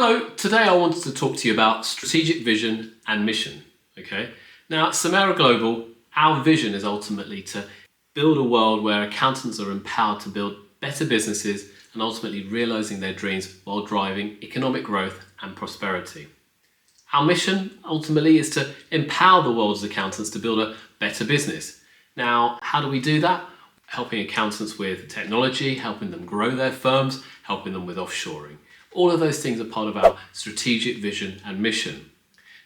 Hello, today I wanted to talk to you about strategic vision and mission. Okay. Now at Samera Global, our vision is ultimately to build a world where accountants are empowered to build better businesses and ultimately realizing their dreams while driving economic growth and prosperity. Our mission ultimately is to empower the world's accountants to build a better business. Now, how do we do that? Helping accountants with technology, helping them grow their firms, helping them with offshoring. All of those things are part of our strategic vision and mission.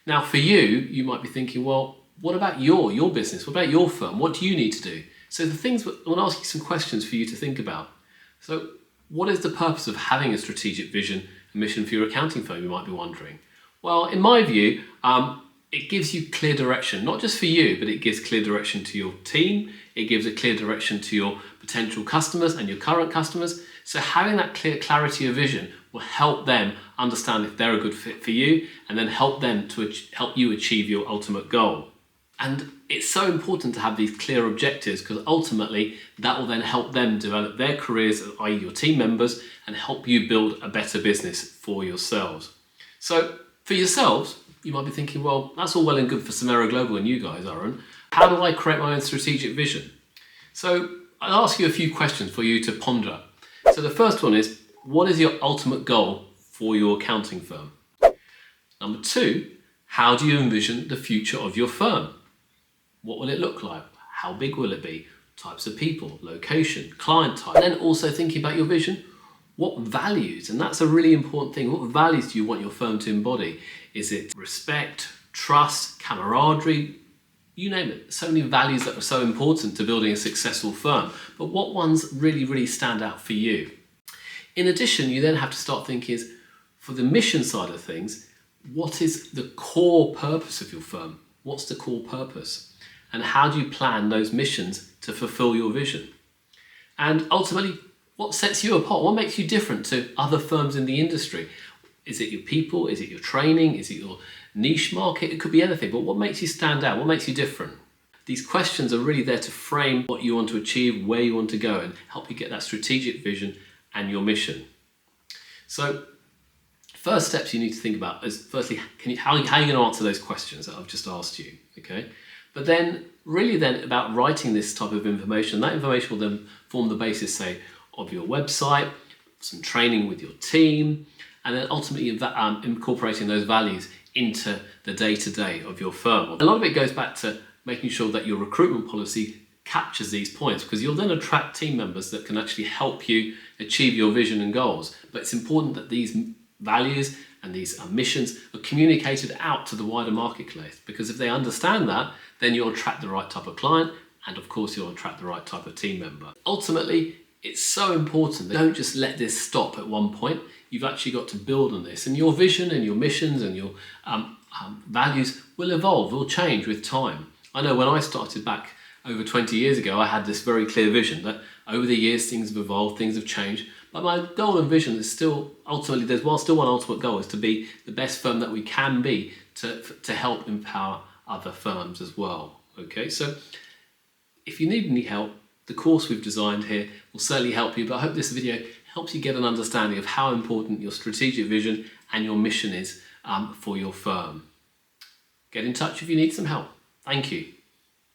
Now for you, you might be thinking, well, what about your business? What about your firm? What do you need to do? So I want to ask you some questions for you to think about. So what is the purpose of having a strategic vision and mission for your accounting firm, you might be wondering? Well, in my view, it gives you clear direction, not just for you, but it gives clear direction to your team. It gives a clear direction to your potential customers and your current customers. So having that clear clarity of vision will help them understand if they're a good fit for you and then help them to help you achieve your ultimate goal. And it's so important to have these clear objectives because ultimately that will then help them develop their careers, i.e. your team members, and help you build a better business for yourselves. So for yourselves, you might be thinking, well, that's all well and good for Samera Global and you guys, Aaron. How do I create my own strategic vision? So I'll ask you a few questions for you to ponder. So the first one is, what is your ultimate goal for your accounting firm? Number two, how do you envision the future of your firm? What will it look like? How big will it be? Types of people, location, client type. And then also thinking about your vision, what values, and that's a really important thing, what values do you want your firm to embody? Is it respect, trust, camaraderie? You name it. So many values that are so important to building a successful firm. But what ones really stand out for you? In addition, you then have to start thinking is, for the mission side of things, what is the core purpose of your firm? What's the core purpose? And how do you plan those missions to fulfill your vision? And ultimately, what sets you apart? What makes you different to other firms in the industry? Is it your people? Is it your training? Is it your niche market? It could be anything, but what makes you stand out? What makes you different? These questions are really there to frame what you want to achieve, where you want to go, and help you get that strategic vision and your mission. So, first steps you need to think about is, firstly, how are you going to answer those questions that I've just asked you, okay? But then, really then about writing this type of information. That information will then form the basis, say, of your website, some training with your team, and then ultimately incorporating those values into the day-to-day of your firm. A lot of it goes back to making sure that your recruitment policy captures these points, because you'll then attract team members that can actually help you achieve your vision and goals. But it's important that these values and these missions are communicated out to the wider marketplace, because if they understand that, then you'll attract the right type of client, and of course you'll attract the right type of team member. Ultimately, it's so important that don't just let this stop at one point. You've actually got to build on this, and your vision and your missions and your values will evolve, will change with time. I know when I started back over 20 years ago, I had this very clear vision that over the years things have evolved, things have changed, but my goal and vision is still, ultimately, there's still one ultimate goal, is to be the best firm that we can be to help empower other firms as well. Okay, so if you need any help, the course we've designed here will certainly help you, but I hope this video helps you get an understanding of how important your strategic vision and your mission is for your firm. Get in touch if you need some help. Thank you.